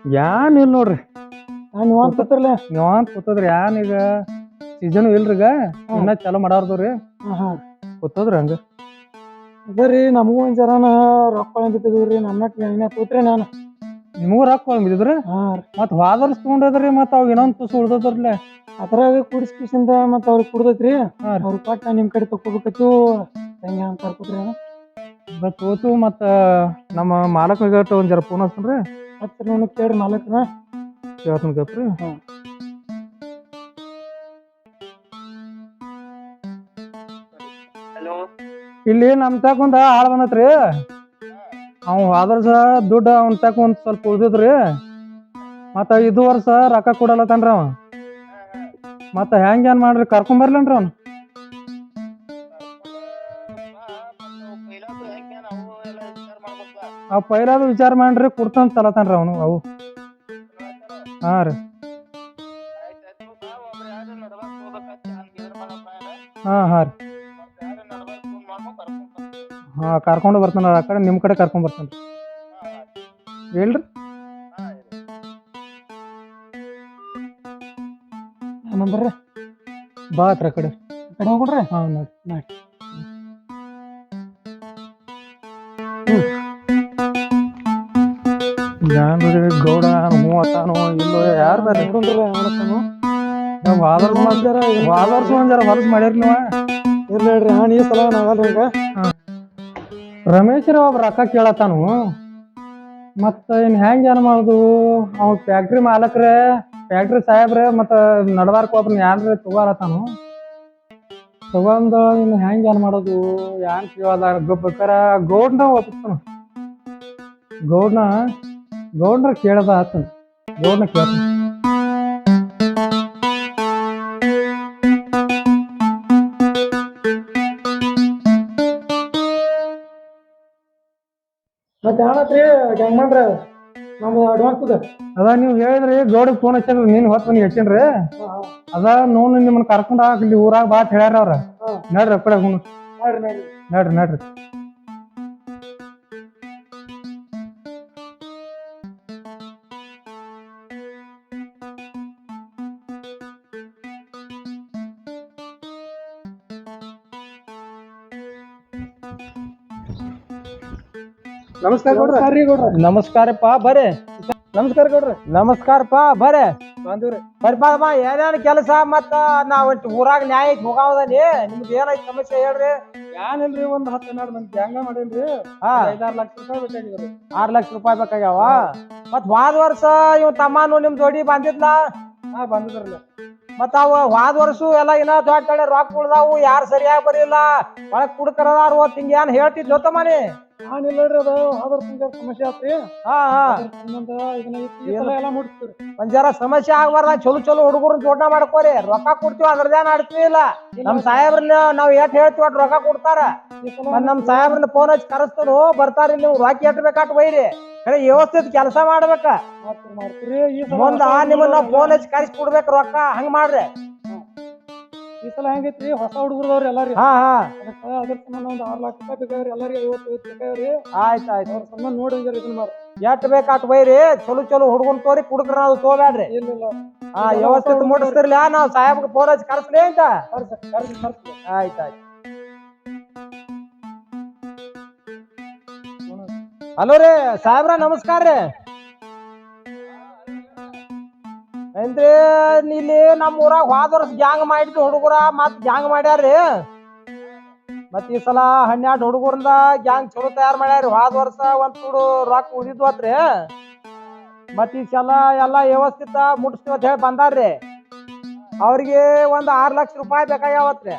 ಏನಿಲ್ಲ ನೋಡ್ರಿ. ನೀವು ಅನ್ಕೋತಿರ್ಲ ನೀವ್ ಅಂತ ಕೂತದ್ರಿ ಈಗ ಸೀಸನ್ ಇಲ್ರಿಗ ಇನ್ನ ಚಾಲೂ ಮಾಡಾರ್ದ್ರಿ ಕೂತದ್ರಿ ಹಂಗ. ಅದರಿ ನಮಗೂ ಒಂದ್ ಜರಾನ ರೊಕ್ಕ ಬಿಟ್ಟಿದ್ರಿ ನಮ್ಮ ಕೂತ್ರಿ ನಾನು ನಿಮಗೂ ರೊಕ್ಕ ಬಿದ್ದಿದ್ರಿ. ಮತ್ ವಾದರ್ಸ್ ತಗೊಂಡದ್ರಿ ಮತ್ ಅವ್ ಇನ್ನೊಂದ್ ತುಸು ಉಳ್ದದ್ರಲ್ಲ ಅದ್ರಾಗ ಕುಡಿಸ್ಕಿಸಿಂದ ಮತ್ ಅವ್ರಿಗೆ ಕುಡ್ದೈತ್ರಿ. ಅವ್ರ ಕೊಟ್ಟ ನಿಮ್ ಕಡೆ ತಕೋಬೇಕತ್ತು ಹೆಂಗ ಅಂತ ಕರ್ಕೊಟ್ರಿ ತೋತು ಮತ್ತ ನಮ್ಮ ಮಾಲಕ್ರಿಗೆ ಒಂದ್ ಜರ ಫೋನ್ ಹಚ್ತನ್ರಿ. ಹತ್ತಿರ ನಾನು ಕೇಳ್ರಿ ಮಾಲಕ್ರ ಕೇಳ್ತನ್ ಗಪ್ರಿ. ಇಲ್ಲಿ ನಮ್ ತಾಕ ಒಂದ ಆಳ್ ಬಂದತ್ರಿ. ಅವ್ ಆದರ್ಸ ದುಡ್ಡು ಅವನ್ ತಾಕ ಒಂದ್ ಸ್ವಲ್ಪ ಉಳ್ದಿದ್ರಿ. ಮತ್ತ ಇದು ವರ್ಷ ರೊಕ್ಕ ಕೊಡಲತ್ತನ್ರಿ ಅವ. ಮತ್ತ ಹೆಂಗ ಏನ್ ಮಾಡ್ರಿ ಕರ್ಕೊಂಡ್ ಬರ್ಲನ್ರಿ ಅವ್ನ. ಅವ್ ಪೈಲಾದ ವಿಚಾರ ಮಾಡ್ರಿ ಕೊಡ್ತಂತ ತಲತಾನ್ರಿ ಅವನು ಅವು. ಹಾ ರೀ ಹಾ ರೀ ಕರ್ಕೊಂಡು ಬರ್ತಾನ ಆ ಕಡೆ ನಿಮ್ ಕಡೆ ಕರ್ಕೊಂಡ್ ಬರ್ತಾನ ಹೇಳ್ರಿ. ಏನಂದ್ರಿ ಬಾ ಹತ್ರ ಕಡೆ ಹೋಗ್ಬಿಡ್ರಿ. ಹಾ ನೋಡಿ ಜಾನ್ರಿ ಗೌಡ ಹೂ ಅತ್ತಾನೋ ಇಲ್ಲೋ ಯಾರು ಬರ್ರಿ. ವಾದರ್ಸ ಒಂದ್ ಜರ ಹೊಲಸ್ ಮಾಡ್ಯಾರಿ ನೀವ. ಇರ್ಲಿ ಹೇಳ್ರಿ ಹಾಂ ಈ ಸಲ ನಾವಲ್ರಿ ಈಗ ರಮೇಶ್ರ ಒಬ್ಬ ರೊಕ್ಕ ಕೇಳತ್ತಾನು. ಮತ್ತ ಇನ್ ಹೆಂಗ ಏನ್ ಮಾಡುದು ಅವ್ ಫ್ಯಾಕ್ಟ್ರಿ ಮಾಲಕ್ರೆ ಫ್ಯಾಕ್ಟ್ರಿ ಸಾಹೇಬ್ರೆ ಮತ್ತ ನಡಬಾರ್ಕ ಒಬ್ನ ಯಾನ್ರಿ ತಗೋರತಾನು. ತಗೊಂಡ ಇನ್ ಹೆಂಗ ಏನ್ ಮಾಡೋದು ಯಾನ್ ಕೇಳದ ಬೇಕಾರ ಗೌಡ್ನ ಒಪ್ತಾನ. ಗೌಡ್ನ ಕೇಳದ ಆತನ ಗೌಡ್ನ ಕೇಳ್ತಾನ. ಮತ್ತೆ ಹೇಳತ್ರಿ ಹೆಂಗ್ ಮಾಡ್ರಿ ನಮ್ದು ಅಡ್ವಾನ್ಸ್ ಅದ ನೀವ್ ಹೇಳಿದ್ರಿ ಗೌಡಗ್ ಫೋನ್ ಹಚ್ಚನ್ರಿ ನೀನ್ ಹೊತ್ ಮನಿ ಹಚ್ಚನ್ರಿ. ಅದ ನೋಡ್ ನಿಮ್ಮನ್ನ ಕರ್ಕೊಂಡ್ ಇಲ್ಲಿ ಊರಾಗ ಬಾ ಅಂತ ಹೇಳ್ಯಾರ ಅವ್ರ. ನಡ್ರಿ ಕಡೆ ನಡ್ರಿ. ನಮಸ್ಕಾರ ಗೌಡ್ರ. ನಮಸ್ಕಾರಪ್ಪ ಬರ್ರಿ. ನಮಸ್ಕಾರ ಗೌಡ್ರ. ನಮಸ್ಕಾರಪ್ಪ ಬರ್ರಿ. ಬಂದಿವ್ರಿ. ಬರ್ಬಾರಮ್ಮ ಏನೇನ್ ಕೆಲಸ ಮತ್ತ ನಾವ್ ಊರಾಗ ನ್ಯಾಯ ಹೋಗಾವದಲ್ಲಿ ನಿಮ್ದು ಏನೈತಿ ಸಮಸ್ಯೆ ಹೇಳ್ರಿ. ಏನಿಲ್ರಿ ಒಂದ್ 10-12 ಮಂದಿ ಗ್ಯಾಂಗ ಮಾಡೇನ್ರಿ. 5-6 ಲಕ್ಷ ರೂಪಾಯಿ ಬೇಕಾಗಿದ್ರಿ. 6 ಲಕ್ಷ ರೂಪಾಯಿ ಬೇಕಾಗ್ಯಾವ. ಮತ್ ಹೋದ ವರ್ಷ ಇವ್ ತಮ್ಮನು ನಿಮ್ ಜೋಡಿ ಬಂದಿದ್ಲ. ಬಂದಿದ್ರಲ್ಲ. ಮತ್ತ ಅವ ಹೋದ ವರ್ಷ ಎಲ್ಲ ಇನ್ನ ದೊಡ್ಡ ಕಡೆ ರೊಕ್ಕ ಉಳ್ದಾವು ಯಾರು ಸರಿಯಾಗಿ ಬರೀಲ್ಲ ಒಳಗ್ ಕುಡ್ಕರದಾರು ಹಿಂಗ ಏನ್ ಹೇಳ್ತಿದ್ ಜೊತಮ್ಮನಿ. ನಾನಿಲ್ಲ ನೋಡ್ರಿ ಅದು ಹೋದ ಸಮಸ್ಯೆ ಆತ್ರಿ. ಎಲ್ಲ ಮುಟ್ತೀರಿ. ಒಂದ್ ಜರ ಸಮಸ್ಯೆ ಆಗ್ಬಾರ್ದ ಚಲೋ ಹುಡುಗರು ಜೋಡ್ನ ಮಾಡ್ಕೋರಿ. ರೊಕ್ಕ ಕೊಡ್ತೀವಿ ಅದ್ರದೇನ್ ಆಡ್ತೀವಿ ಇಲ್ಲ. ನಮ್ ಸಾಹೇಬ್ರನ್ನ ನಾವ್ ಎಷ್ಟ್ ಹೇಳ್ತೀವಿ ಅಟ್ ರೊಕ್ಕ ಕೊಡ್ತಾರ. ನಮ್ ಸಾಹೇಬ್ರನ್ನ ಫೋನ್ ಹಚ್ಚಿ ಕರೆಸ್ತನು ಬರ್ತಾರ. ನೀವು ರೊಕ್ಕ ಎಟ್ ಬೇಕಾಟ್ ಒಯ್ರಿ. ವ್ಯವಸ್ಥಿತ ಕೆಲಸ ಮಾಡ್ಬೇಕ. ಮುಂದ ನಿಮ್ಮನ್ನ ಫೋನ್ ಹಚ್ಚಿ ಕರೆಸಿ ಕೊಡ್ಬೇಕು ರೊಕ್ಕ ಹಂಗ ಮಾಡ್ರಿ. ಈ ಸಲ ಹೆಂಗೈತ್ರಿ ಹೊಸ ಹುಡುಗರದವ್ರಿ ಎಲ್ಲಾರಿ. ಅದ್ರ ಸಂಬಂಧ ಒಂದ್ 6 ಲಕ್ಷ ರೂಪಾಯಿ ಬೇಕಾವ್ರಿ ಎಲ್ಲಾರಿಗೆ 50 ಬೇಕಾವ್ರಿ. ಆಯ್ತು ಅವ್ರ ಸಂಬಂಧ ನೋಡಿ ಇದನ್ನ ಮಾಡ್ರಿ. ಎಟ್ ಬೇಕಾಟ್ ಒಯ್ರಿ. ಚಲೋ ಹುಡುಗನ್ ತೋರಿ ಕುಡುಕ್ರ ನಾವು ತೋಬ್ಯಾಡ್ರಿ. ವ್ಯವಸ್ಥಿತ ಮುಟ್ಟಿಸ್ತಿರ್ಲ ನಾವ್ ಸಾಹೇಬ್ಗೆ ಫೋನ್ ಹಚ್ಚಿ ಕರ್ಸ್ಲಿ ಅಂತ. ಆಯ್ತಾಯ್ತು. ಹಲೋ ರೀ ಸಾಹೇಬ್ರ ನಮಸ್ಕಾರ ರೀ. ಏನ್ರಿ ಇಲ್ಲಿ ನಮ್ ಊರಾಗ ಹೋದ ವರ್ಷ ಗ್ಯಾಂಗ್ ಮಾಡಿದ್ವಿ ಹುಡುಗರ ಮತ್ ಗ್ಯಾಂಗ್ ಮಾಡ್ಯಾರ್ರಿ. ಮತ್ ಈ ಸಲ 12 ಹುಡುಗರಿಂದ ಗ್ಯಾಂಗ್ ಚಲೋ ತಯಾರು ಮಾಡ್ಯಾರಿ. ಹೋದ ವರ್ಷ ಒಂದ್ ತುಡು ರೊಕ್ಕ ಉಳಿದ್ವತ್ರಿ. ಮತ್ ಈ ಸಲ ಎಲ್ಲಾ ವ್ಯವಸ್ಥಿತ ಮುಟ್ಟಿಸ್ತೀವಿ ಅಂತ ಹೇಳಿ ಬಂದಾರ್ರಿ. ಅವ್ರಿಗೆ ಒಂದ್ 6 ಲಕ್ಷ ರೂಪಾಯಿ ಬೇಕಾಗ್ಯಾವತ್ರಿ.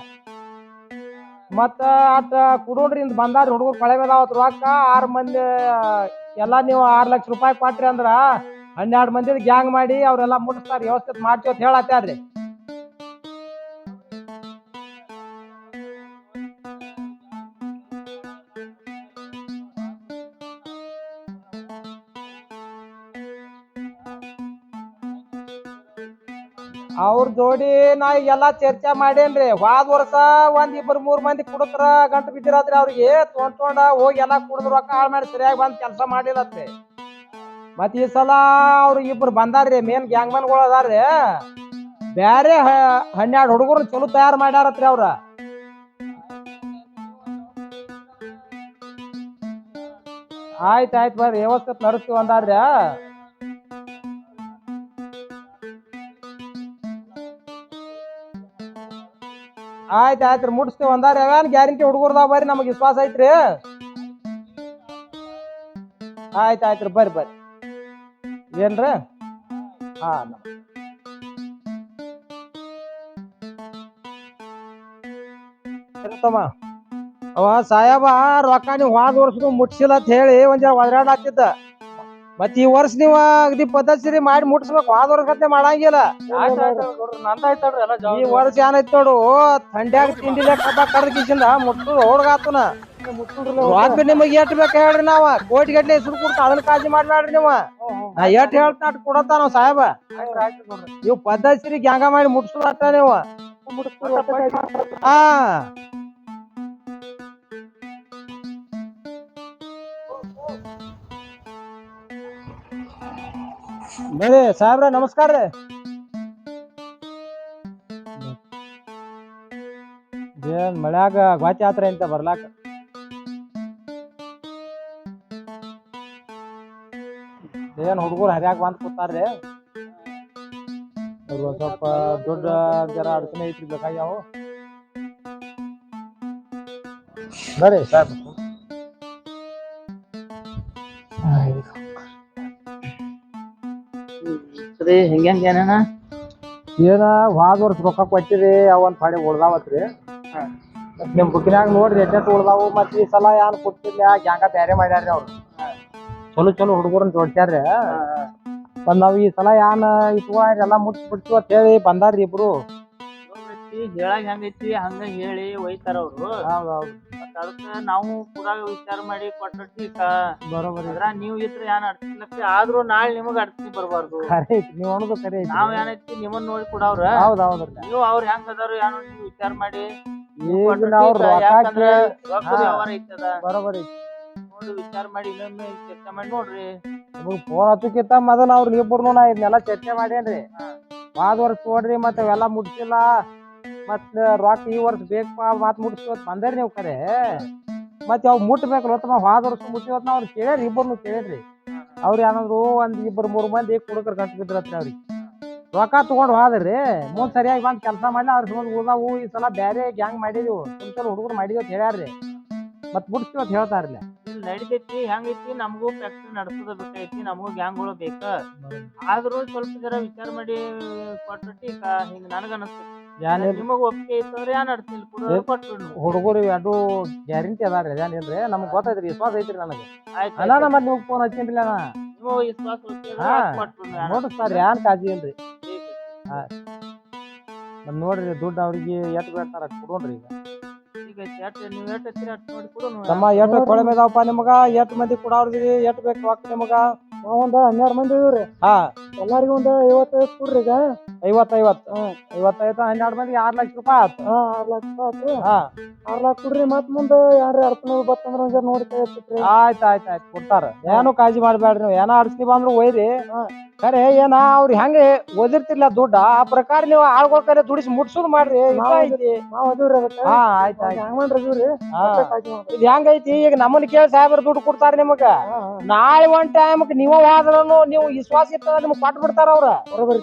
ಮತ್ತ ಅಟ್ ಕುಡೋಡ್ರಿಂದ ಬಂದಾರಿ ಹುಡುಗರು ಕಳೆದಾವತ್ ರೊಕ್ಕ 6 ಮಂದಿ ಎಲ್ಲಾ ನೀವು 6 ಲಕ್ಷ ರೂಪಾಯಿ ಕೊಟ್ರಿ ಅಂದ್ರ 12 ಮಂದಿ ಗ್ಯಾಂಗ್ ಮಾಡಿ ಅವ್ರೆಲ್ಲಾ ಮುಟ್ಟಿಸ್ತಾರ ವ್ಯವಸ್ಥಿತ ಮಾಡ್ತೀವಿ ಅಂತ ಹೇಳತ್ತಾರ್ರಿ. ಅವ್ರ ಜೋಡಿ ನಾ ಎಲ್ಲಾ ಚರ್ಚೆ ಮಾಡೇನ್ರಿ. ಹೋದ ವರ್ಷ 1-2-3 ಮಂದಿ ಕುಡಕ್ರ ಗಂಟು ಬಿದ್ದಿರತ್ರಿ. ಅವ್ರಿಗೆ ತೊಗೊಂಡ ಹೋಗಿ ಎಲ್ಲಾ ಕುಡಿದ್ ರೊಕ್ಕ ಹಾಳು ಮಾಡಿ ಸರಿಯಾಗಿ ಬಂದ್ ಕೆಲಸ ಮಾಡಿಲ್ಲತ್ರಿ. ಮತ್ ಈ ಸಲ ಅವ್ರು ಇಬ್ರು ಬಂದಾರ್ರಿ ಮೇನ್ ಗ್ಯಾಂಗ್ ಗಳು ಅದಾರ್ರಿ ಬ್ಯಾರೆ 12 ಹುಡುಗರು ಚಲೋ ತಯಾರು ಮಾಡ್ಯಾರತ್ರಿ ಅವ್ರ. ಆಯ್ತಾಯ್ತು ಬರ್ರಿ ವ್ಯವಸ್ಥೆ ನಡೆಸ್ತೀವಿ ಅಂದಾರ್ರಿ. ಆಯ್ತಾಯ್ತ್ರಿ ಮುಟ್ಟಿಸ್ತೀವಿ ಅಂದಾರ. ಯಾವ್ಯಾನ ಗ್ಯಾರಂಟಿ ಹುಡುಗರ್ದಾವ ಬರ್ರಿ, ನಮಗ್ ವಿಶ್ವಾಸ ಐತ್ರಿ. ಆಯ್ತಾಯ್ತ್ರಿ ಬರ್ರಿ ಬರ್ರಿ. ಏನ್ರಿ? ಹಾ ತಮ್ಮ ಅವ ಸಾಹೇಬ ರೊಕ್ಕ ನೀವು ಹೋದ ವರ್ಷ ಮುಟ್ಸಿಲ್ಲ ಅಂತ ಹೇಳಿ ಒಂದ್ ಜರ ಒದರಾಡತ್ತಿದ್ದ. ಮತ್ ಈ ವರ್ಷ ನೀವ ಅಗದಿ ಪದ್ಧತಿ ಮಾಡಿ ಮುಟ್ಸ್ಬೇಕು. ಹೋದ ವರ್ಷ ಗತೆ ಮಾಡಂಗಿಲ್ಲ. ಈ ವರ್ಷ ಏನೈತ್ ನೋಡು, ಥಂಡ್ಯಾಗ ತಿಂಡಿಲೆ ಕಬ್ಬ ಕರ್ಕಿಸಿಂದ ಮುಟ್ಸುದು ಹುಡುಗಾತನ. ರೊಕ್ಕ ನಿಮಗ್ ಎಟ್ ಬೇಕ ಹೇಳ್ರಿ, ನಾವ ಕೋಟಿ ಗಟ್ಲೆ ಹೆಸರು ಕೊಡ್ತಾ ಅದನ್ನ ಕಾಳಜಿ ಮಾಡ್ಬ್ಯಾಡ್ರಿ ನೀವು. ನಾ ಎಟ್ ಹೇಳ್ತಾ ಅಟ್ ಕೊಡತ್ತ ನಾವ್ ಸಾಹೇಬ. ನೀವು ಪದ್ಧತಿ ಗ್ಯಾಂಗ ಮಾಡಿ ಮುಟ್ಸುದ ಅಟ್ಟ ನೀವು. ಹಾ ಬರ್ರಿ ಸಾಹೇಬ್ರ, ನಮಸ್ಕಾರ ರೀ. ಏನ್ ಮಳ್ಯಾಗ ಗ್ವಾತಿ ಆತ್ರ ಅಂತ ಬರ್ಲಾಕ. ಏನ್ ಹುಡುಗರು ಹರ್ಯಾಗ ಬಂದ್ ಕೂತಾರ್ರಿ. ಅವ್ರು ಸ್ವಲ್ಪ ದೊಡ್ಡ ಜರ ಅಡಚಣೆ ಐತ್ರಿ, ಬೇಕಾಗ್ಯಾವ. ಬರ್ರಿ ಸಾಹೇಬ್. ಹೆಂಗೇನ ಏನ ಹೋದ ವರ್ಷ ರೊಕ್ಕ ಕೊಟ್ಟಿರಿ, ಅವಂದ್ ಪಾಡಿ ಉಳ್ದಾವತ್ರಿ. ನಿಮ್ ಬುಕ್ಕಿನಾಗ ನೋಡ್ರಿ ಎಟ್ಟೆಟ್ ಉಳ್ದಾವು. ಮತ್ ಈ ಸಲ ಯಾನ್ ಕೊಟ್ಟಿಲ್ಲ, ಗ್ಯಾಂಗ ಬ್ಯಾರೆ ಮಾಡ್ಯಾರ್ರಿ ಅವ್ರು. ಚಲೋ ಚಲೋ ಹುಡುಗರನ್ನ ಜೋಡ್ಸ್ಯಾರ್ರಿ. ಮತ್ ನಾವ್ ಈ ಸಲ ಯಾನ್ ಇಟ್ಕೊಂಡ್ ಎಲ್ಲಾ ಮುಟ್ಸ್ ಬಿಡ್ತೀವಿ ಅಂತ ಹೇಳಿ ಬಂದಾರ್ರಿ ಇಬ್ರು. ಹೇಳಾಗ ಹೆಂಗೈತಿ ಹಂಗ ಹೇಳಿ ಒಯ್ತಾರ ಅವ್ರು. ಹೌದೌದು. ಮತ್ತ ಅದಕ್ಕ ನಾವು ಕೂಡ ವಿಚಾರ ಮಾಡಿ ಕೊಟ್ಟಿ ಬರೋಬರಿ. ಅದ್ರ ನೀವ್ ಇದ್ರ ಏನ್ ಅಡ್ತೀನಿ ಆದ್ರೂ ನಾಳೆ ನಿಮಗ್ ಅಡ್ತೀನಿ ಬರ್ಬಾರ್ದು. ಖರೆ ಐತಿ ನೀವ್ ಅನ್ನೋದು ಖರೆ ಐತಿ. ನಾವ್ ಏನೈತಿ ನಿಮ್ಮನ್ನ ನೋಡಿ ಕೊಡವ್ರ. ಹೌದೌದು. ನೀವು ಅವ್ರ ಹೆಂಗ್ ಅದಾರು ಏನೋ ನೀವು ವಿಚಾರ ಮಾಡಿ ಯಾಕಂದ್ರ ವ್ಯವಹಾರ ಐತದ ಬರೋಬರಿ ನೋಡಿ ವಿಚಾರ ಮಾಡಿ ಇನ್ನೊಮ್ಮೆ ಚರ್ಚೆ ಮಾಡಿ ನೋಡ್ರಿ. ನಿಮಗ್ ಫೋನ್ ಹಚ್ಚಕ್ಕಿಂತ ಮೊದಲ ಅವ್ರ ಇಬ್ಬರು ನಾ ಇದನ್ನೆಲ್ಲ ಚರ್ಚೆ ಮಾಡೇನ್ರಿ. ಹೋದ ವರ್ಷ ನೋಡ್ರಿ ಮತ್ತೆ ಅವೆಲ್ಲ ಮುಟ್ಸಿಲ್ಲ, ಮತ್ ರೊಕ್ಕ ಈ ವರ್ಷ ಬೇಕಪ್ಪ ಮತ್ ಮುಟ್ಸ್ಕೊತ್ ಬಂದ್ರಿ ನೀವು ಖರೆ. ಮತ್ ಅವ್ ಮುಟ್ಬೇಕಲ್ಲ ತಮ್ಮ. ಹೋದ ವರ್ಷ ಮುಟ್ಟಿವತ್ ಅವ್ರು ಕೇಳ್ರಿ, ಇಬ್ಬರನ್ನು ಕೇಳ್ರಿ. ಅವ್ರ ಏನಂದ್ರು ಒಂದ್ 2-3 ಮಂದಿ ಕುಡುಕರ್ ಗಂಟು ಬಿದ್ರತ್ರಿ ಅವ್ರಿಗೆ. ರೊಕ್ಕ ತಗೊಂಡ್ ಹೋದ್ರಿ ಮುಂದ್ ಸರಿಯಾಗಿ ಬಂದ್ ಕೆಲಸ ಮಾಡ್ಲಿ. ಅದ್ರ ಸಂಬಂಧ ಉಳ್ದಾವು. ಈ ಸಲ ಬ್ಯಾರೆ ಗ್ಯಾಂಗ್ ಮಾಡಿದೀವು, ಚಲೋ ಹುಡುಗರು ಮಾಡಿದೀವಿ ಅಂತ ಹೇಳ್ಯಾರ್ರಿ. ಮತ್ ಮುಟ್ಸ್ತೀವಿ ಅಂತ ಹೇಳ್ತಾರ್ರಿ. ನಡಿತೈತಿ ಹೆಂಗೈತಿ, ನಮಗೂ ಫ್ಯಾಕ್ಟ್ರಿ ನಡ್ಸೋದ ಬೇಕಾಯ್ತಿ, ನಮಗೂ ಗ್ಯಾಂಗ್ಗಳು ಬೇಕ. ಆದ್ರೂ ಸ್ವಲ್ಪ ಜರ ವಿಚಾರ ಮಾಡಿ ಕೊಟ್ಟಿ ಹಿಂಗ ನನಗ ಅನಸ್ತೈತಿ. ನಿಮಗ್ ಒಪ್ಪಿಗೆ ಐತಂದ್ರೆ ಏನ್ ಅಡ್ತಿಲ್ ಕೊಟ್ಟು ಹುಡುಗರು ಎರಡು ಗ್ಯಾರಂಟಿ ಅದಾರ್ರಿ. ಅದೇನಿಲ್ರಿ ನಮ್ಗ್ ಗೊತ್ತೈತ್ರಿ, ವಿಶ್ವಾಸ ಐತ್ರಿ ನನಗೆ. ಅಣ್ಣ ಮತ್ ನಿಮ್ಗ್ ಫೋನ್ ಹಚ್ಚಿನ್ರಿ ಅಣ್ಣ. ನೋಡಿಸ್ತಾರ್ರಿ, ಏನ್ ಕಾಳಜಿ ಇಲ್ರಿ. ನೋಡ್ರಿ ದುಡ್ಡು ಅವ್ರಿಗೆ ಎಟ್ ಬೇಡ್ತಾರ ಅಟ್ ಕೊಡೋಣ್ರಿ. ಈಗ ತಮ್ಮ ಎಟ್ ಕೊಳೆ ಮೇದಾವಪ್ಪ ನಿಮಗ. ಎಟ್ ಮಂದಿ ಕೊಡವ್ರಿ, ಎಟ್ ಬೇಕು ರೊಕ್ಕ ನಿಮಗ? ನಾವೊಂದ್ 12 ಮಂದಿ ಇದೀವ್ರಿ. ಹಾ ಎಲ್ಲಾರಿಗೂ ಒಂದ್ 55 ಕೊಡ್ರಿ. ಈಗ 55 12 ಮಂದಿ 6 ಲಕ್ಷ ರೂಪಾಯಿ ಆಯ್ತು. 6 ಲಕ್ಷ ರೂಪಾಯಿ ಆಯ್ತು. 6 ಲಕ್ಷ ಕೊಡ್ರಿ. ಮತ್ ಮುಂದೆ ಯಾರು ಅಡ್ಸನ ಬತ್ತಂದ್ರ ಒಂದ್ ನೋಡಿ ಆಯ್ತು ಕೊಡ್ತಾರ. ಏನು ಕಾಳಜಿ ಮಾಡ್ಬೇಡ್ರಿ ನೀವು. ಏನೋ ಅಡ್ಸನಿ ಬಂದ್ರು ಒಯ್ರಿ. ಖರೆ ಏನ ಅವ್ರ ಹೆಂಗ ಓದಿರ್ತಿರ್ಲ ದುಡ್ಡ ಆ ಪ್ರಕಾರ ನೀವು ಆಳ್ಗಳ ಕರೆ ದುಡಿಸಿ ಮುಟ್ಸೋದ್ ಮಾಡ್ರಿ. ಹಾ ಆಯ್ತು ಇದು ಹೆಂಗೈತಿ ಈಗ ನಮ್ಮನ್ನ ಕೇಳಿ ಸಾಹೇಬ್ರ ದುಡ್ಡು ಕೊಡ್ತಾರ ನಿಮಗ. ನಾಳೆ ಒಂದ್ ಟೈಮ್ಕ್ ನೀವ ಹೋದ್ರೂ ನೀವು ವಿಶ್ವಾಸ ಇರ್ತದ ನಿಮ್ಗೆ ಕೊಟ್ಟು ಬಿಡ್ತಾರ ಅವ್ರ.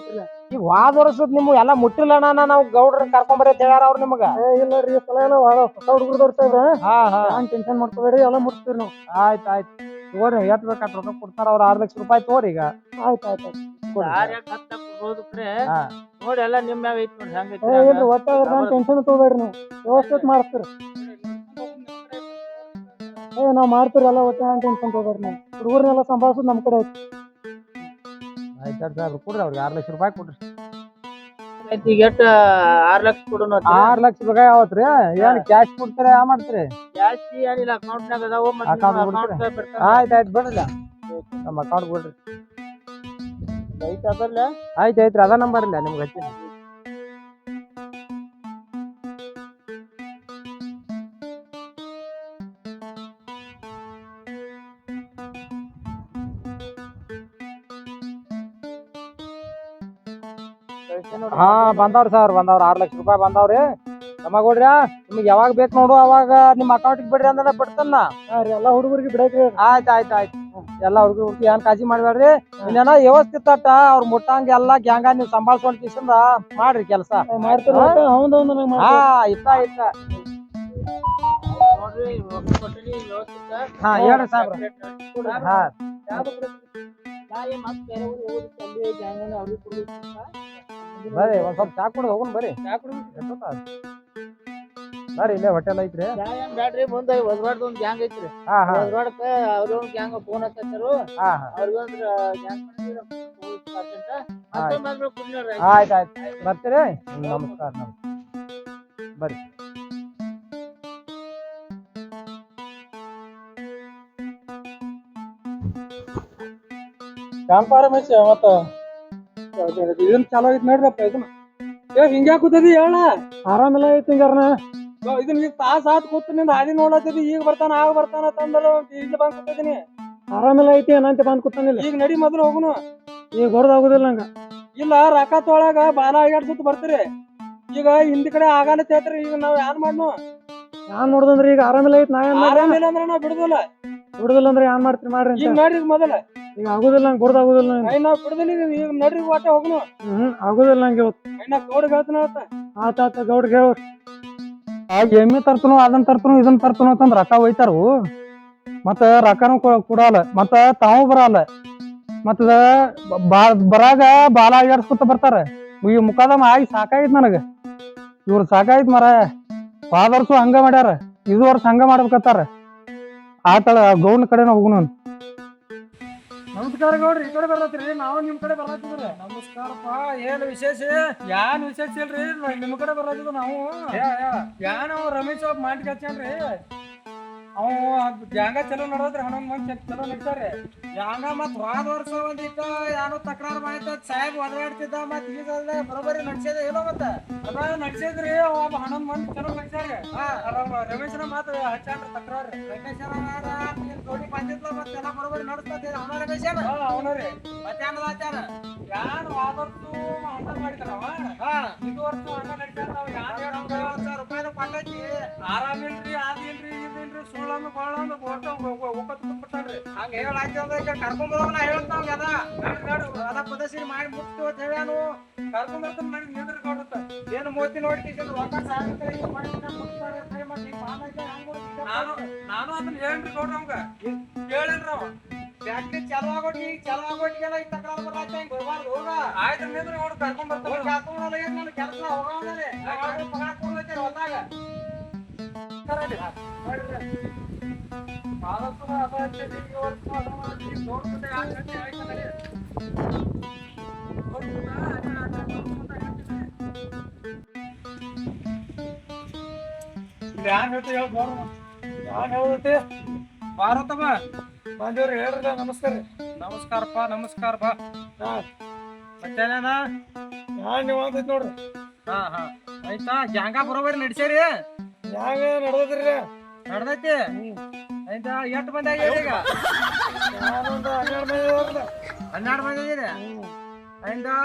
ಈಗ ಹೋದ ವರ್ಷದ್ ನಿಮ್ಗೆ ಎಲ್ಲಾ ಮುಟ್ಟಿಲ್ಲ ನಾವು ಗೌಡ್ರ ಕರ್ಕೊಂಬರಿ ಅಂತ ಹೇಳ್ಯಾರ ಅವ್ರು ನಿಮಗ. ಇಲ್ಲರಿ ಈ ಸಲ ಹೊಸ ಹುಡುಗರು ತೋರ್ತಾ ಟೆನ್ಷನ್ ಮಾಡ್ಕೋಬೇಡ್ರಿ, ಎಲ್ಲ ಮುಟ್ತೀವಿ ನಾವು. ಆಯ್ತು ತಗೋರಿ, ಎಟ್ ಬೇಕಾದ್ ರೊಕ್ಕ ಕೊಡ್ತಾರ ಅವ್ರ. 6 ಲಕ್ಷ ರೂಪಾಯಿ ತಗೋರಿ. ಈಗ ಆಯ್ತು ನೋಡಿ ಎಲ್ಲ ನಿಮ್ ಮ್ಯಾಗ ಐತಿ ನೋಡಿ ಹೆಂಗೈತಿ. ಒಟ್ಟ ಟೆನ್ಷನ್ ತಗೋಬೇಡ್ರಿ, ನೀವು ವ್ಯವಸ್ಥೆ ಮಾಡ್ತೀರಿ. ನಾವ್ ಮಾಡ್ತೀರಿ ಎಲ್ಲ. ಒಟ್ಟ ಟೆನ್ಷನ್ ತಗೋಬೇಡ್ರಿ. ನೀವು ಹುಡುಗರ್ನೆಲ್ಲ ಸಂಭಾಳ್ಸೋದು ನಮ್ ಕಡೆ ಐತಿ. ಆಯ್ತು ಕೊಡ್ರಿ ಅವ್ರಿಗೆ 6 ಲಕ್ಷ ರೂಪಾಯಿ ಕೊಡ್ರಿ. ಈಗ 6 ಲಕ್ಷ ಕೊಡೋಣ. 6 ಲಕ್ಷ ರೂಪಾಯಿ ಯಾವತ್ರಿ? ಏನ್ ಕ್ಯಾಶ್ ಕೊಡ್ತಾರೆ? ಯಾವ ಮಾಡ್ತೀರಿ? ಕ್ಯಾಶ್ ಏನಿಲ್ಲ, ಅಕೌಂಟ್ನಾಗ ಅದಾವ. ಆಯ್ತು ಬಿಡ್ರಿ, ನಮ್ಮ ಅಕೌಂಟ್ ಬಿಡ್ರಿ. ಆಯ್ತು ಅದ ನಂಬರ್ ಇಲ್ಲ ನಿಮ್ಗೆ ಹಚ್ಚಿನಿ. ಹಾ ಬಂದವ್ರಿ ಸರ್ ಬಂದವ್ರ 6 ಲಕ್ಷ ರೂಪಾಯಿ ಬಂದವ್ರಿ ತಮಗೋಡ್ರಿ ನಿಮ್ಗೆ ಯಾವಾಗ ಬೇಕು ನೋಡು ಅವಾಗ ನಿಮ್ಮ ಅಕೌಂಟಿಗೆ ಬಿಡ್ರಿ ಅಂದ್ರೆ ಬಿಡ್ತಾನ ಎಲ್ಲಾ ಹುಡುಗರಿಗೆ ಬಿಡಕ್ರಿ. ಆಯ್ತು ಎಲ್ಲಾ ಹುಡುಗರು ಏನ್ ಕಾಳಜಿ ಮಾಡ್ಬೇಡ್ರಿ ಇನ್ನೇನ ವ್ಯವಸ್ಥಿತ ಅವ್ರ ಮುಟ್ಟಂಗ ಎಲ್ಲಾ ಗ್ಯಾಂಗ ನೀವ್ ಸಂಭಾಳ್ಸ್ಕೊಂಡ್ ಕಿಸಿಂದ ಮಾಡ್ರಿ ಕೆಲಸ ಮಾಡ್ತೀರಿ ಹಾ ಇತ್ತ ನೋಡ್ರಿ ರೊಕ್ಕ ಕೊಟ್ಟಿನಿ ವ್ಯವಸ್ಥಿತ ಹಾ ಹೇಳ್ರಿ ಸಾಹೇಬ್ರ ಹಾ ಮತ್ತೆ ಬೇರೆ ಊರಿಗೆ ಹೋಗೋದಕ್ಕೆ ಅಲ್ಲಿ ಗ್ಯಾಂಗ್ ಅವ್ರಿಗೆ ಕೊಡ್ಬೇಕು ಬರ್ರಿ ಒಂದ್ ಸ್ವಲ್ಪ ಚಾ ಕುಡ್ದು ಹೋಗುನ್ ಬರ್ರಿ ಬರ್ರಿ ಇಲ್ಲೇ ಹೋಟೆಲ್ ಐತ್ರಿ ಏನ್ ಬ್ಯಾಡ್ರಿ ಮುಂದೆ ಹೊಸವಾಡ್ದು ಒಂದ್ ಗ್ಯಾಂಗ್ ಐತ್ರಿ ಹಾ ಹಾ ಹೊಸವಾಡಕ್ಕ ಅವ್ರ ಒಂದ್ ಗ್ಯಾಂಗ್ ಫೋನ್ ಹಚ್ಚಾರು ಹಾ ಹಾ ಅವ್ರಿಗೊಂದ್ರ ಗ್ಯಾಂಗ್ ಆಯ್ತು ಬರ್ತೀರಿ ನಮಸ್ಕಾರ ಬರ್ರಿ ಕ್ಯಾಂಪಾರ ಮೆಚ್ಚ ಮತ್ತ ಇದನ್ ಚಾಲೋ ಐತಿ ನೋಡ್ರಪ್ಪ ಇದನ್ನ ಹಿಂಗ್ಯಾ ಕೂತದಿ ಹೇಳ ಆರಾಮಿಲ್ಲ ಐತಿ ಹಿಂಗಾರನ ಇದನ್ನ ಈಗ ತಾಸ ಆತ್ ಕೂತ್ ನಿಂದ ಹಾದಿ ನೋಡತ್ತಿದಿ ಈಗ ಬರ್ತಾನ ಆಗ ಬರ್ತಾನ ತಂದಲ್ಲ ಈಗ ಬಂದ್ ಕೂತಿದೀನಿ ಆರಾಮಿಲ್ಲ ಐತಿ ಏನಂತ ಬಂದ್ ಕೂತಾನಿಲ್ಲ ಈಗ ನಡಿ ಮೊದಲು ಹೋಗುನು ಈಗ ಹೊರದಾಗುದಿಲ್ಲ ನಂಗ ಇಲ್ಲ ರೊಕ್ಕ ತೊಳಗ ಬಾಲ ಸುತ್ತ ಬರ್ತೀರಿ ಈಗ ಹಿಂದಿ ಕಡೆ ಆಗಲ್ಲ ಹೇಳ್ತೀರಿ ಈಗ ನಾವ್ ಯಾನ್ ಮಾಡ್ನು ಯಾನ್ ನೋಡುದಂದ್ರ ಈಗ ಆರಾಮಿಲ್ಲ ಐತಿ ನಾ ಆರಾಮಿಲ್ಲ ಅಂದ್ರೆ ನಾ ಬಿಡುದಿಲ್ಲ ಅಂದ್ರೆ ಯಾನ್ ಮಾಡ್ತೀರಿ ಮಾಡ್ರಿ ಈಗ ನೋಡ್ರಿ ಮೊದಲ ಈಗ ಆಗುದಿಲ್ಲ ನಂಗೆ ಹೊರದಾಗುದಿಲ್ಲ ನಾವ್ ಬಿಡುದಿಲ್ಲ ಈಗ ನಡ್ರಿ ಒಟ್ಟ ಹೋಗುನು ಆಗುದಿಲ್ಲ ನಂಗೆ ಗೌಡ್ರಿಗೆ ಹೇಳ್ತಾನ ಆತ ಗೌಡ್ರಿಗೆ ಹೇಳು ಎಮ್ಮೆ ತರ್ತನು ಅದನ್ನ ತರ್ತನು ಇದನ್ನ ತರ್ತನು ಅಂತಂದ್ ರೊಕ್ಕ ಒಯ್ತಾರು ಮತ್ತ ರೊಕ್ಕನು ಕೊಡಲ್ಲ ಮತ್ತ ತಾವು ಬರಲ್ಲ ಮತ್ತ ಬರಾಗ ಬಾಲ ಆಗಾಡ್ಸ್ಕೊತ ಬರ್ತಾರ ಈ ಮುಖದಮ್ಮ ಆಗಿ ಸಾಕಾಯ್ತು ನನಗ ಇವ್ರು ಸಾಕಾಯ್ತು ಮರ ಫಾದರ್ಸು ಹಂಗ ಮಾಡ್ಯಾರ ಇದು ವರ್ಷ ಹಂಗ ಮಾಡ್ಬೇಕತ್ತಾರ ಆತಳ ಗೌಡ್ನ ಕಡೆನ ಹೋಗುನು ನಮಸ್ಕಾರ ಗೌಡ್ರಿ ಈ ಕಡೆ ಬರ್ಲತ್ರಿ ನಾವು ನಿಮ್ ಕಡೆ ಬರ್ಲತ್ತಿದ್ರಿ ನಮಸ್ಕಾರಪ್ಪ ಏನ್ ವಿಶೇಷ ಯಾನ್ ವಿಶೇಷ ಇಲ್ರಿ ನಿಮ್ ಕಡೆ ಬರ್ಲತ್ತಿದ್ವಿ ನಾವು ಯಾನ್ ಅವ ರಮೇಶ್ ಅವ್ರ ಮಾಡಿ ಕಚ್ಚಾನ್ರಿ ಅವ ಜಾಂಗ ಚಲೋ ನಡದ್ರಿ 11 ಮಂದಿ ಚಲೋ ನಡ್ಸಾರಿ ಜಾಂಗ ಮತ್ ಹೋದ ವರ್ಷ ಒಂದಿಟ್ಟ ಯಾರು ತಕರಾರು ಮಾಡಿದ ಸಾಹೇಬ್ ಒದರಾಡ್ತಿದ್ದ ಮತ್ ಈಗ ಬರೋಬರಿ ನಡ್ಸಿದ ಏನೋ ಮತ್ತ ಅದ ನಡ್ಸಿದ್ರಿ ಒಬ್ಬ 11 ಮಂದಿ ಚಲೋ ನಡ್ಸಾರಿ ರಮೇಶನ ಮಾತು ಹಚ್ಚಾನ್ರಿ ತಕರಾರು ರಮೇಶನ ಜೋಡಿ ಬಂದಿದ್ಲ ಮತ್ತೆಲ್ಲ ಬರೋಬರಿ ನಡ್ಸ್ತದ ಅವನ ರಮೇಶನ ಅವನರಿ ಮಧ್ಯಾಹ್ನದ ಆಚಾರ ಯಾರು ಹೋದ ವರ್ಷ ಹಂಗ ಮಾಡಿದಾರವ ಇದು ವರ್ಷ ಹಂಗ ನಡ್ಸ್ಯಾರ ನಾವ್ ಯಾರು 50,000 ರೂಪಾಯಿ ಕೊಟ್ಟೈತಿ ಆರಾಮಿಲ್ರಿ ಅದಿಲ್ರಿ ಇದಿಲ್ರಿ ಸುಳ್ಳನ್ನು ಬಾಳನ್ನು ಒಪ್ಪತ್ಬಿಟ್ಟಾನ್ರಿ ಹಂಗ ಹೇಳಾಯ್ತು ಅಂದ್ರೆ ಕರ್ಕೊಂಡ್ ಬರೋನ ಹೇಳ್ತಾವ ಅದ ಪದಸಿರಿ ಮಾಡಿ ಮುಟ್ತು ಅಂತ ಹೇಳ್ಯಾನು ಕರ್ಕೊಂಡ್ ಬರ್ತಾನ ಮಾಡಿ ನಿಂದ್ರಿ ಕೊಡುತ್ತ ಏನು ಮೋತಿ ನೋಡಿ ರೊಕ್ಕ ನಾನು ಅದನ್ನ ಹೇಳ್ರಿ ಗೌಡ್ರ ಅವಂಗ ಕೇಳೇನ್ರಿ ಅವ ಫ್ಯಾಕ್ಟ್ರಿ ಚಾಲು ಆಗೋಟಿಗೆಲ್ಲ ಈ ತಕರಾರು ಬರಾಯ್ತ ಹಿಂಗ್ ಬರ್ಬಾರ್ದು ಹೋಗ ಆಯ್ತು ನಿಂದ್ರಿ ನೋಡು ಕರ್ಕೊಂಡ್ ಬರ್ತಾನೆ ಕರ್ಕೊಂಡ್ ಹೋಗಿ ನನ್ನ ಕೆಲಸ ಹೋಗವನೇ ಪಗಾರ ಕೊಡ್ಲೈತೆ ಹೊಲ್ದಾಗ ಭಾರತಮ್ಮ ಬಂದೇವ್ರಿ ಹೇಳ್ರಿ ನಮಸ್ಕಾರ ನಮಸ್ಕಾರಪ್ಪ ನಮಸ್ಕಾರ ಬಾ ಮತ್ತೇನ ನೀವು ಅಂತೈತಿ ನೋಡ್ರಿ ಹಾ ಆಯ್ತಾ ಜಾಂಗ ಬರೋಬರಿ ನಡ್ಸೇರಿ ಜಾಂಗ ನಡ್ದೈತ್ರಿ ನಡ್ದೈತಿ ಆಯ್ತಾ ಎಷ್ಟು ಮಂದಿ ಆಗ್ಯಾರ ಈಗ 12 ಮಂದಿ ಇದೆ ಆಯ್ತಾ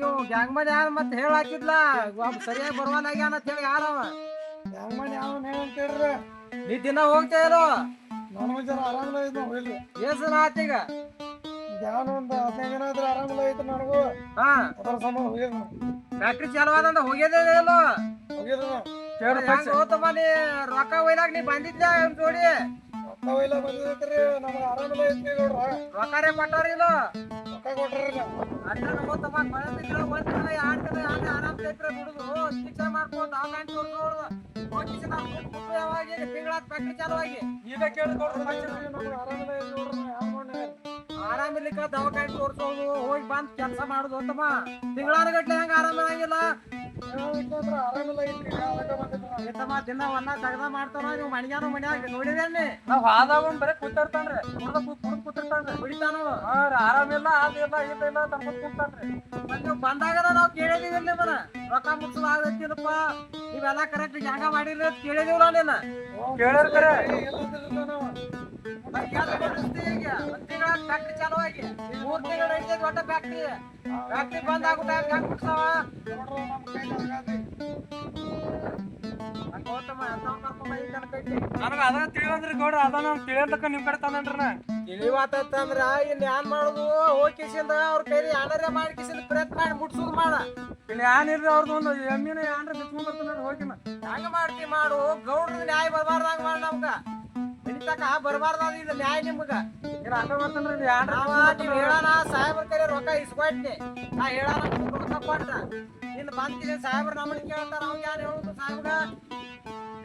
ಇವ್ ಗ್ಯಾಂಗ್ ಮನೆ ಯಾರು ಮತ್ತೆ ಹೇಳಾಕಿದ್ಲ ಸರಿಯಾಗಿ ಬರುವಾಗ್ಯಾನ ಅಂತ ಹೇಳಿ ಯಾರವ ಗ್ಯಾಂಗ್ ಮನೆ ಯಾವ ಹೇಳ್ತೀರ್ರಿ ನೀ ದಿನ ಹೋಗ್ತಾ ಇರೋ ನಾನು ಜರ ಆರಾಮಿಲ್ಲ ಐತಿ ನಾವು ಹೋಗಿಲ್ಲ ಎಷ್ಟು ದಿನ ಆತೀಗ ಧ್ಯಾನ ಒಂದು 15 ದಿನ ಆದ್ರೆ ಆರಾಮಿಲ್ಲ ಐತಿ ನನಗೂ ಅದರ ಸಂಬಂಧ ಹೋಗಿದ್ ಫ್ಯಾಕ್ಟ್ರಿ ಚಾಲು ಆದಂತ ಹೋಗ್ಯದೇ ಇಲ್ಲ ಹೋತಮ್ಮ ನೀ ರೊಕ್ಕ ಒಯ್ಲಾಗ ನೀ ಬಂದಿದ್ಲ ಜೋಡಿ ರೊಕ್ಕ ಒಯ್ಲಾಗ ಬಂದಿದ್ರಿ ನಮ್ಗೆ ಆರಾಮಿಲ್ಲ ಐತಿ ರೊಕ್ಕರೇ ಕೊಟ್ಟಾರಿಲ್ಲ ರೊಕ್ಕ ಕೊಟ್ಟಾರಿಲ್ಲ ಅಣ್ಣ ಹೋತಮ್ಮ ಮಳೆ ತಿಂಗಳ 1 ತಿಂಗಳ 2 ತಿಂಗಳ ಆರಾಮ್ ತೈತ್ರಿ ಬಿಡುದು ಶಿಕ್ಷೆ ಮಾಡ್ಕೊಂಡು ಆನ್ಲೈನ್ ತೋರ್ಸೋದು ಯಾವಾಗ ತಿಂಗಳ ಫ್ಯಾಕ್ಟ್ರಿ ಚಾಲು ಆಗಿ ಈಗ ಕೇಳಿ ನಮ್ಗೆ ಆರಾಮಿಲ್ಲ ಐತಿ ನೋಡ್ರಿ ಆರಾಮಿರ್ಲಿಕ್ಕ ದವಾಖಾನೆ ತೋರ್ಸೋದು ಹೋಗಿ ಬಂದ್ ಕೆಲಸ ಮಾಡುದು ಅಂತಮ್ಮ ತಿಂಗಳಾನುಗಟ್ಲೆ ಹೆಂಗ ಆರಾಮಿರಂಗಿಲ್ಲ ಆರಾಮಿಲ್ಲ ಐತಮ್ಮ ದಿನ ಒನ್ನ ತಗದ ಮಾಡ್ತಾರ ನೀವು ಮಣಿಗಾನು ಮನ್ಯಾಗ ನೋಡಿದೇನಿ ನಾವ್ ಹಾದಾಗ ಬರೀ ಕೂತಿರ್ತಾನ್ರಿ ಕೂತಿರ್ತಾನ್ರಿ ಕುಡಿತಾನು ಆರಾಮಿಲ್ಲ ಅದಿಲ್ಲ ಇಲ್ಲ ತಮ್ಮ ಕೂತಾನ್ರಿ ನೀವು ಬಂದಾಗ ನಾವ್ ಕೇಳಿದೀವಿ ನಿಮ್ಮನ್ನ ರೊಕ್ಕ ಮುಟ್ಸೋದು ಆಗತ್ತಿಲ್ಲಪ್ಪ ನೀವೆಲ್ಲ ಕರೆಕ್ಟ್ ಹೆಂಗ ಮಾಡಿರಿ ಅಂತ ಕೇಳಿದೀವಲ್ಲ ನೀನ ಕೇಳ್ಯಾರ ಫ್ಯಾಕ್ಟ್ರಿ ಚಾಲು ಆಗಿ 3 ತಿಂಗಳು ನಡೀತೈತಿ ಒಟ್ಟ ಫ್ಯಾಕ್ಟ್ರಿ ಬಂದ್ ಆಗೋ ಟೈಮ್ ಹೆಂಗ್ ಬಿಡ್ತಾವ ನನಗ ಅದ ತಿಳಿಯೋದ್ರಿ ಗೌಡ್ರ ಅದ ನಾವ್ ತಿಳಿಯೋದಕ್ಕ ನಿಮ್ ಕಡೆ ತಂದನ್ರಿ ತಿಳಿವಾತಂದ್ರ ಇನ್ ಏನ್ ಮಾಡುದು ಹೋಗಿಸಿಂದ ಅವ್ರ ಕೈಲಿ ಏನಾರ ಮಾಡಿಕಿಸಿಂದ ಪ್ರಯತ್ನ ಮಾಡಿ ಮುಟ್ಸುದು ಮಾಡ ಇಲ್ಲಿ ಏನಿಲ್ರಿ ಅವ್ರದ್ದು ಒಂದು ಎಮ್ಮಿನ ಏನ್ರ ಬಿಚ್ಕೊಂಡ್ ಬರ್ತಾನ ಹೋಗಿನ ಹೆಂಗ ಮಾಡ್ತಿ ಮಾಡು ಗೌಡ್ರ ನ್ಯಾಯ ಬರ್ಬಾರ್ದಂಗ ಮಾಡ ನಮ್ಗ ಮನಿತಕ ಬರ್ಬಾರ್ದ ಇದು ನ್ಯಾಯ ನಿಮ್ಗ ಏನ್ ಹಂಗ ಬರ್ತಾನ್ರಿ ಏನ್ರ ನೀವ್ ಹೇಳಾನ ಸಾಹೇಬ್ರ ಕೈಲಿ ರೊಕ್ಕ ಇಸ್ಕೊಟ್ನಿ ನಾ ಹೇಳಾನ ರೊಕ್ಕ ಕೊಟ್ಟ ಇನ್ ಬಂದ್ ಸಾಹೇಬ್ರ ನಮ್ಮನ್ನ ಕೇಳ್ತಾರ ಅವ್ನ್ ಯಾರು ಹೇಳುದು ಸಾಹೇಬ್ಗ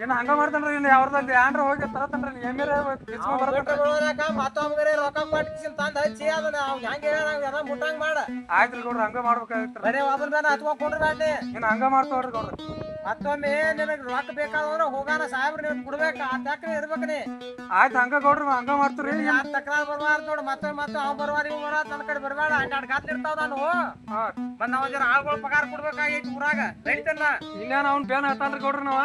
ಏನ್ ಹಂಗ ಮಾಡ್ತಾನ್ರಿ ಇಲ್ಲಿ ಅವ್ರದಲ್ಲಿ ಏನ್ರ ಹೋಗಿ ತರತನ್ರಿ ಎಮ್ಮಿರ ಬಿಚ್ಕೊಂಡ್ ಬರ್ತಾನ ಮತ್ತೊಬ್ಬರೇ ರೊಕ್ಕ ಕೊಟ್ಟಿಸಿನ ತಂದ ಹಚ್ಚಿ ಅದನ್ನ ಅವ್ನ್ ಹೆಂಗ ಹೇಳ ಮುಟ್ಟಂಗ್ ಮಾಡ ಆಯ್ತ್ರಿ ಗೌಡ್ರ ಹಂಗ ಮಾಡ್ಬೇಕಾಗಿತ್ರಿ ಬರೇ ಒಬ್ಬನ ಮೇಲೆ ಹತ್ಕೊಂಡ್ರಿ ಬ್ಯಾಡ್ನಿ ಏನ್ ಹಂಗ ಮಾಡ್ತಾವ್ರಿ ಗೌಡ್ರ ಮತ್ತೊಮ್ಮೆ ನಿನಗ್ ರೊಕ್ಕ ಬೇಕಾದ್ರ ಹೋಗಾನ ಸಾಹೇಬ್ರ ನಿನಗ್ ಕೊಡ್ಬೇಕ ಆ ತಕ್ಕ ಇರ್ಬೇಕನಿ ಆಯ್ತು ಹಂಗ ಗೌಡ್ರ ಹಂಗ ಮಾಡ್ತೀರಿ ಯಾರ್ ತಕ್ರಾರ್ ಬರ್ಬಾರ್ದು ನೋಡು ಮತ್ತೆ ಅವ್ ಬರ್ವಾರ ಇವ್ ಬರ ನನ್ನ ಕಡೆ ಬರ್ಬೇಡ 12 ಗಾತ್ಲಿ ಇರ್ತಾವ ನಾನು ಬಂದ್ ನಾವ್ ಜರ ಆಳ್ಗಳ ಪಗಾರ ಕೊಡ್ಬೇಕಾಗೈತಿ ಊರಾಗ ನಡಿತಲ್ಲ ಇನ್ನೇನ್ ಅವ್ನ್ ಬೇನ್ ಹತ್ತಾನ್ರಿ ಗೌಡ್ರ ನಾವ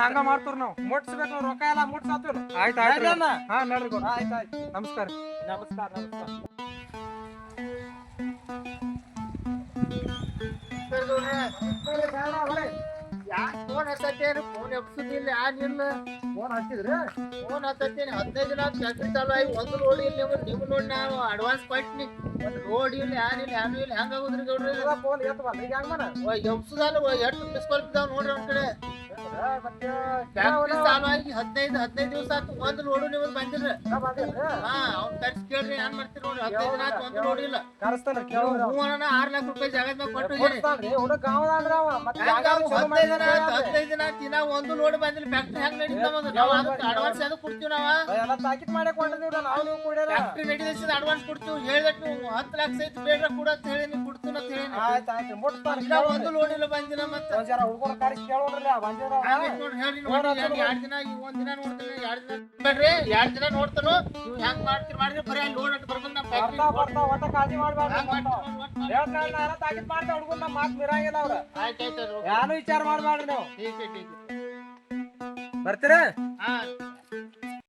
ಹಂಗ ಮಾಡ್ತೀರಿ ನಾವು ಮುಟ್ಸ್ಬೇಕು ರೊಕ್ಕ ಎಲ್ಲ ಮುಟ್ಸಾತು ಆಯ್ತು ಆಯ್ತು ಹಾ ನೋಡ್ರಿ ಗೌಡ್ರ ಆಯ್ತಾಯ್ತು ನಮಸ್ಕಾರ ನಮಸ್ಕಾರ ಯಾಕೆ ಫೋನ್ ಹಚ್ಚತ್ತೇನು ಫೋನ್ ಎಬ್ಸುದಿಲ್ಲ ಯಾರಿಲ್ಲ ಫೋನ್ ಹಚ್ಚಿದ್ರಿ ಫೋನ್ ಹಚ್ಚತ್ತೇನೆ 15 ದಿನ ಫ್ಯಾಕ್ಟ್ರಿ ಚಾಲು ಆಗಿ ಒಂದು ಲೋಡ್ ಇಲ್ಲ ನೀವು ನೋಡಿ ನಾವು ಅಡ್ವಾನ್ಸ್ ಕೊಟ್ಟಿನಿ ಒಂದು ಲೋಡ್ ಇಲ್ಲ ಯಾರಿಲ್ಲ ಯಾರು ಇಲ್ಲ ಹೆಂಗಾಗುದ್ರಿ ಗೌಡ್ರಿ ಫೋನ್ ಎತ್ತವಲ್ಲ ಈಗ ಹೆಂಗ್ ಮಾಡ ಎಬ್ಸುದಲ್ಲ ಎಷ್ಟು ಮಿಸ್ ಕಾಲ್ ಬಿದ್ದಾವ ನೋಡ್ರಿ ಅವ್ನ ಕಡೆ ಫ್ಯಾಕ್ಟ್ರಿ ಚಾಲು ಆಗಿ 15 ದಿವಸ ಆಯ್ತು ಒಂದು ಲೋಡು ನೀವು ಬಂದಿಲ್ಲ ಹಾ ಅವ್ನ ಖರ್ಚು ಕೇಳ್ರಿ ಏನ್ ಮಾಡ್ತೀರಿ ನೋಡ್ರಿ 15 ದಿನ ಆಯ್ತು ಒಂದು ಲೋಡ್ ಇಲ್ಲ ಕರೆಸ್ತಾನ ಹ್ಞೂ ಅಣ್ಣ 6 ಲಕ್ಷ ರೂಪಾಯಿ ಜಾಗದ ಮ್ಯಾಗ ಕೊಟ್ಟು ಹೋಗ್ಯಾರಿ. ಹುಡುಗ ಅವನಂದ್ರ ಅವ ಮತ್ತೆ 15 ದಿನ ದಿನ ಒಂದು ಲೋಡ್ ಬಂದಿಲ್ಲ ಫ್ಯಾಕ್ಟ್ರಿ ಹೆಂಗ್ ನಡೀತಾವ ನಾವು ಅದಕ್ಕೆ ಅಡ್ವಾನ್ಸ್ ಅದು ಕೊಡ್ತೀವಿ ನಾವ ಎಲ್ಲ ತಾಕಿತ್ ಮಾಡೇ ಕೊಂಡಿದ್ದೀವಿ ನಾವು ನೀವು ಕುಡಿಯಲ್ಲ ಫ್ಯಾಕ್ಟ್ರಿ ನಡೀದ ಅಡ್ವಾನ್ಸ್ ಕೊಡ್ತೀವಿ ಹೇಳಿದಟ್ಟು ನೀವು 10 ಲಕ್ಷ ಐತಿ ಬೇಡ್ರ ಕೂಡ ಅಂತ ಹೇಳಿ ನೀವು ಕೊಡ್ತೀವಿ ಅಂತ ಹೇಳಿ ಆಯ್ತಾಯ್ತು ಮುಟ್ತಾನ ಇನ್ನ ಒಂದು ಲೋಡ್ ಇಲ್ಲ ಬಂದಿಲ್ಲ ಮತ್ತೆ ಒಂದ್ ಜರ ಹುಡುಗರ ಕರೆಸಿ ಕೇಳೋದ್ರಲ್ಲ ಬಂದಿರ ನೋಡಿ ಹೇಳ್ರಿ ನೋಡಿ 2 ದಿನ ಈ 1 ದಿನ ನೋಡ್ತೀನಿ 2 ದಿನ ಬೇಡ್ರಿ 2 ದಿನ ನೋಡ್ತಾನು ನೀವು ಹೆಂಗ್ ಮಾಡ್ತೀರಿ ಮಾಡಿದ್ರೆ ಬರೀ ಲೋಡ್ ಅಟ್ ಬರ್ಬಂದ್ ನಮ್ಮ ಫ್ಯಾಕ್ಟ್ರಿ ಬರ್ತಾವ ಒಟ್ಟ ಕಾಳಜಿ ಮಾಡ್ಬಾರ್ದು ಹೇಳ್ತಾರ ತಾಕಿತ್ ಮಾಡ್ತಾ ಹುಡುಗರು ನಮ್ಮ ಮಾತು ಮಿರಂಗಿಲ್ಲ ಅವ್ರ ಆಯ್ತಾಯ್ತು ಯಾರು ವಿಚಾರ ಮಾಡ್ಬಾರ್ದು ನೀವು ಟೀಕ್ ಬರ್ತೀರಾ ಹಾ